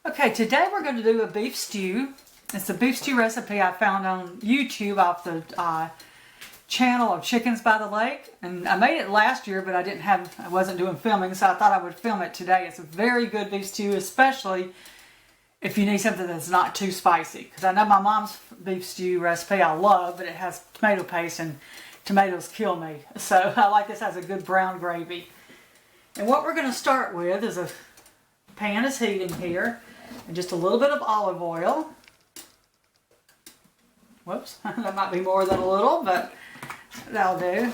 Okay, today we're going to do a beef stew. It's a beef stew recipe I found on YouTube off the channel of Chickens by the Lake. And I made it last year, but I wasn't doing filming, so I thought I would film it today. It's a very good beef stew, especially if you need something that's not too spicy. Because I know my mom's beef stew recipe I love, but it has tomato paste and tomatoes kill me. So I like this has a good brown gravy. And what we're going to start with is a pan is heating here. And just a little bit of olive oil. Whoops, that might be more than a little, but that'll do.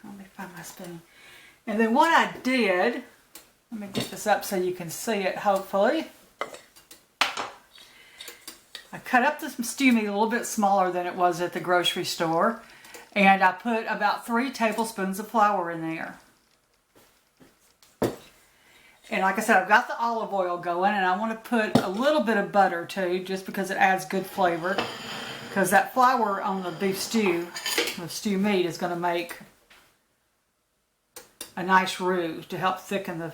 Let me find my spoon. And then what I did, let me get this up so you can see it, hopefully. I cut up this stew meat a little bit smaller than it was at the grocery store. And I put about 3 tablespoons of flour in there. And like I said, I've got the olive oil going, and I want to put a little bit of butter too, just because it adds good flavor. Because that flour on the beef stew, the stew meat, is going to make a nice roux to help thicken the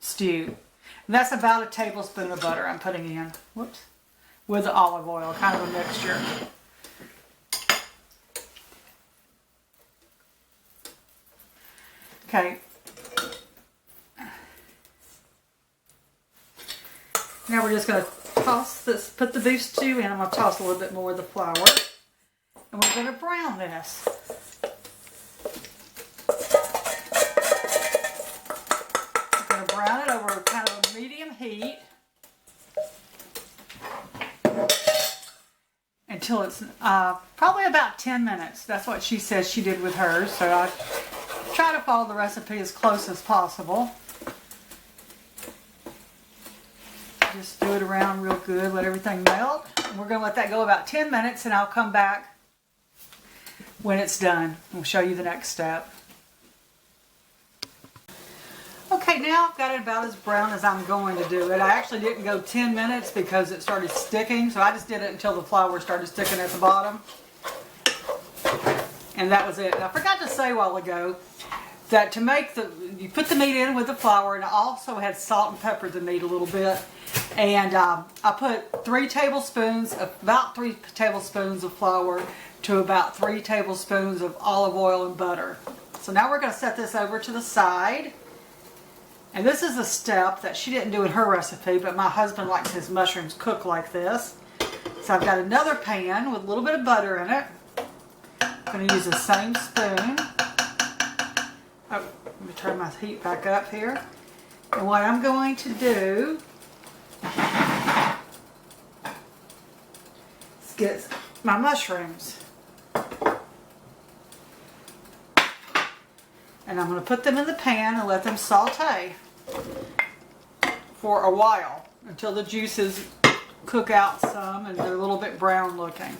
stew. And that's about a tablespoon of butter I'm putting in, whoops, with the olive oil, kind of a mixture. Okay. Now we're just going to toss this, put the beef stew in. I'm going to toss a little bit more of the flour. And we're going to brown this. We're going to brown it over kind of a medium heat until it's probably about 10 minutes. That's what she says she did with hers. So I try to follow the recipe as close as possible. Just do it around real good, let everything melt. And we're going to let that go about 10 minutes, and I'll come back when it's done. We'll show you the next step. Okay, now I've got it about as brown as I'm going to do it. I actually didn't go 10 minutes because it started sticking, so I just did it until the flour started sticking at the bottom. And that was it. And I forgot to say a while ago that you put the meat in with the flour, and I also had salt and pepper the meat a little bit. And I put about 3 tablespoons of flour to about 3 tablespoons of olive oil and butter. So now we're going to set this over to the side. And this is a step that she didn't do in her recipe, but my husband likes his mushrooms cooked like this. So I've got another pan with a little bit of butter in it. I'm going to use the same spoon. Oh, let me turn my heat back up here. And what I'm going to do is get my mushrooms. And I'm going to put them in the pan and let them saute for a while until the juices cook out some and they're a little bit brown looking.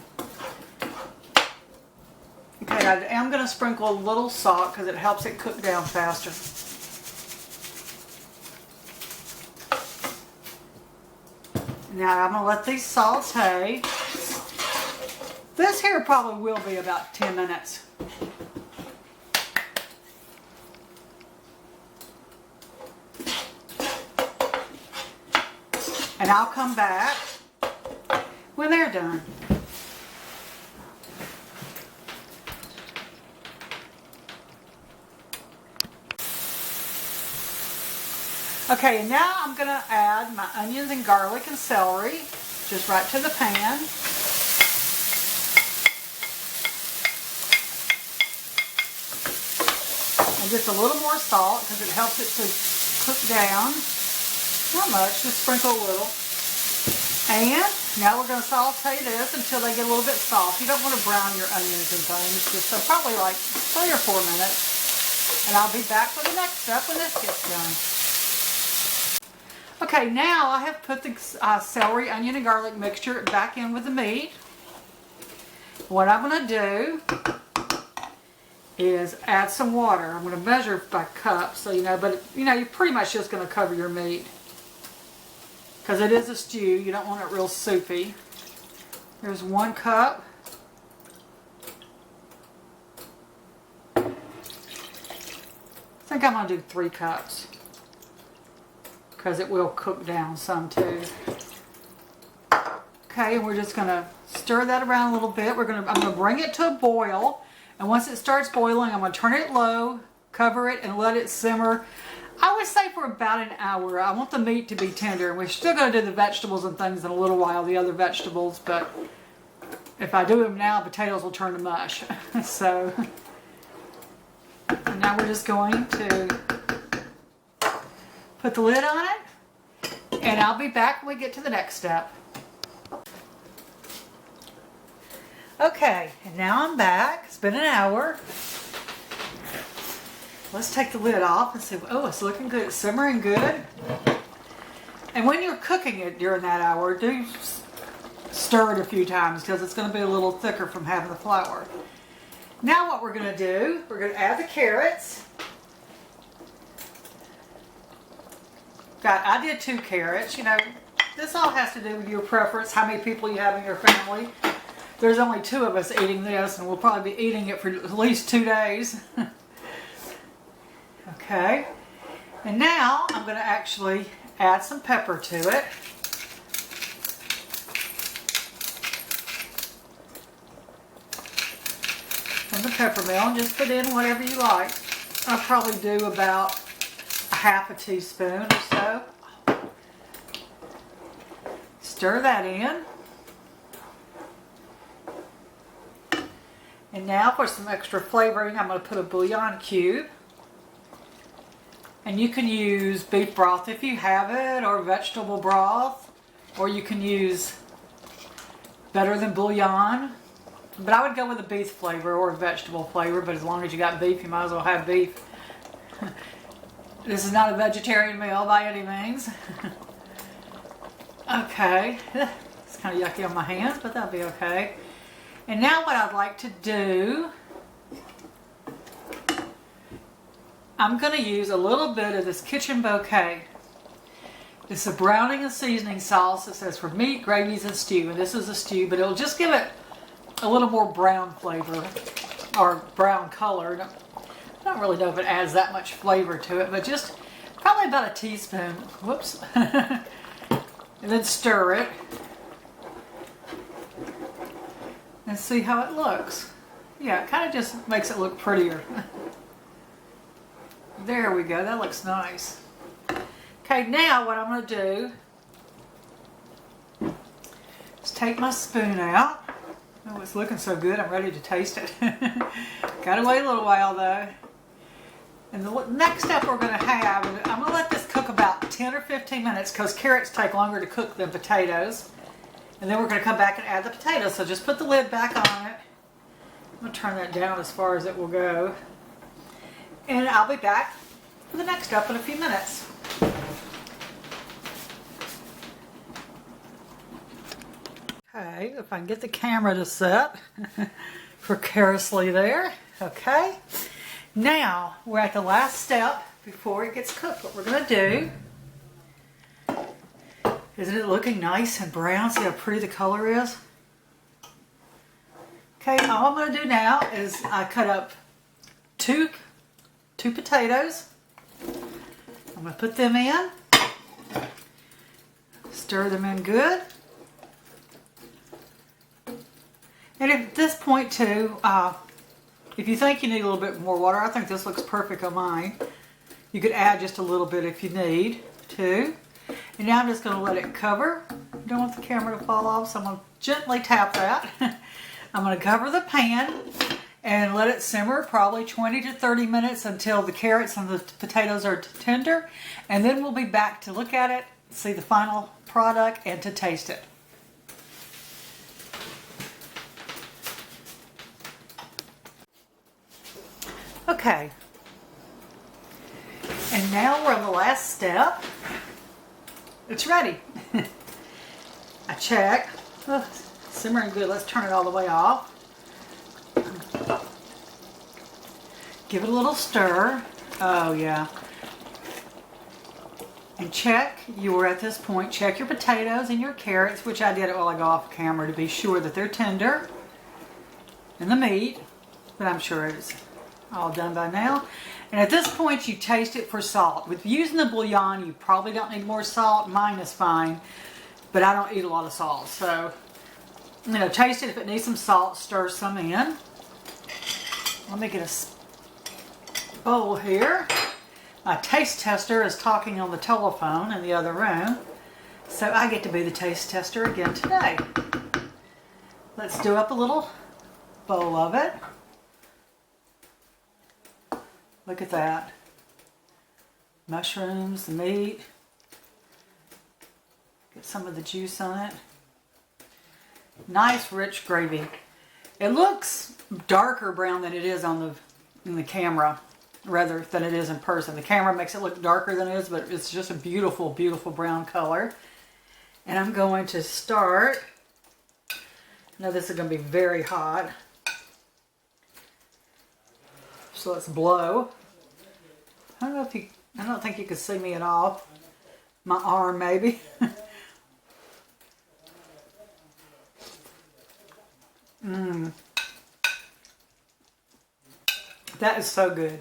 Okay, I am going to sprinkle a little salt because it helps it cook down faster. Now I'm going to let these saute. This here probably will be about 10 minutes. And I'll come back when they're done. Okay, and now I'm going to add my onions and garlic and celery just right to the pan. And just a little more salt because it helps it to cook down. Not much, just sprinkle a little. And now we're going to saute this until they get a little bit soft. You don't want to brown your onions and things, just so probably like 3 or 4 minutes. And I'll be back for the next step when this gets done. Okay, now I have put the celery, onion, and garlic mixture back in with the meat. What I'm going to do is add some water. I'm going to measure by cup, so you know, but you know, you're pretty much just going to cover your meat. Because it is a stew, you don't want it real soupy. There's 1 cup. I think I'm going to do 3 cups. because it will cook down some too. Okay, and we're just gonna stir that around a little bit. I'm gonna bring it to a boil, and once it starts boiling, I'm gonna turn it low, cover it, and let it simmer. I would say for about an hour. I want the meat to be tender, and we're still gonna do the vegetables and things in a little while, the other vegetables, but if I do them now, potatoes will turn to mush. So, and now we're just going to put the lid on it, and I'll be back when we get to the next step. Okay, and now I'm back. It's been an hour. Let's take the lid off and see. Oh, it's looking good. It's simmering good. And when you're cooking it during that hour, do stir it a few times because it's going to be a little thicker from having the flour. Now what we're going to do, we're going to add the carrots. I did 2 carrots. You know, this all has to do with your preference, how many people you have in your family. There's only 2 of us eating this, and we'll probably be eating it for at least 2 days. Okay, and now I'm going to actually add some pepper to it. From the pepper mill, and just put in whatever you like. I'll probably do about a half a teaspoon or so. Stir that in. And now for some extra flavoring, I'm going to put a bouillon cube. And you can use beef broth if you have it, or vegetable broth, or you can use better than bouillon. But I would go with a beef flavor or a vegetable flavor, but as long as you got beef, you might as well have beef. This is not a vegetarian meal by any means. Okay, it's kind of yucky on my hands, but that'll be okay. And now what I'd like to do, I'm going to use a little bit of this Kitchen Bouquet. It's a browning and seasoning sauce. It says for meat, gravies, and stew. And this is a stew, but it'll just give it a little more brown flavor, or brown color. I don't really know if it adds that much flavor to it, but just probably about a teaspoon. Whoops. And then stir it. And see how it looks. Yeah, it kind of just makes it look prettier. There we go, that looks nice. Okay, now what I'm going to do is take my spoon out. Oh, it's looking so good, I'm ready to taste it. Gotta wait a little while though. And the next step we're going to have, I'm going to let this cook about 10 or 15 minutes because carrots take longer to cook than potatoes. And then we're going to come back and add the potatoes. So just put the lid back on it. I'm going to turn that down as far as it will go. And I'll be back for the next step in a few minutes. Okay, if I can get the camera to set precariously there. Okay. Now, we're at the last step before it gets cooked. What we're going to do, isn't it looking nice and brown? See how pretty the color is? Okay, all I'm going to do now is I cut up two potatoes. I'm going to put them in. Stir them in good. And at this point too, if you think you need a little bit more water, I think this looks perfect on mine. You could add just a little bit if you need to. And now I'm just going to let it cover. I don't want the camera to fall off, so I'm going to gently tap that. I'm going to cover the pan and let it simmer probably 20 to 30 minutes until the carrots and the potatoes are tender. And then we'll be back to look at it, see the final product, and to taste it. Okay. And now we're on the last step. It's ready. I check. Oh, simmering good. Let's turn it all the way off. Give it a little stir. Oh yeah. And check, you were at this point, check your potatoes and your carrots, which I did it while I go off camera to be sure that they're tender. And the meat, but I'm sure it's all done by now. And at this point, you taste it for salt. With using the bouillon, you probably don't need more salt. Mine is fine, but I don't eat a lot of salt. So, you know, taste it. If it needs some salt, stir some in. Let me get a bowl here. My taste tester is talking on the telephone in the other room. So I get to be the taste tester again today. Let's do up a little bowl of it. Look at that. Mushrooms, the meat. Get some of the juice on it. Nice rich gravy. It looks darker brown than it is in the camera, rather than it is in person. The camera makes it look darker than it is, but it's just a beautiful, beautiful brown color. And I'm going to start. Now this is going to be very hot. So let's blow. I don't think you can see me at all. My arm maybe. That is so good.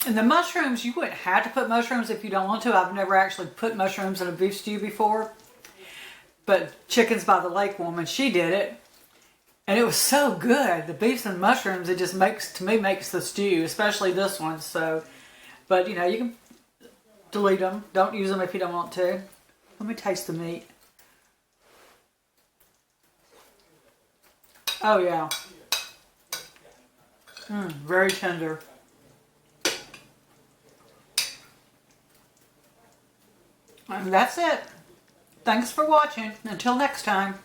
And the mushrooms, you wouldn't have to put mushrooms if you don't want to. I've never actually put mushrooms in a beef stew before. But Chickens by the Lake woman, she did it. And it was so good. The beefs and mushrooms, it just makes the stew, especially this one. So, but you know, you can delete them. Don't use them if you don't want to. Let me taste the meat. Oh yeah. Very tender. And that's it. Thanks for watching. Until next time.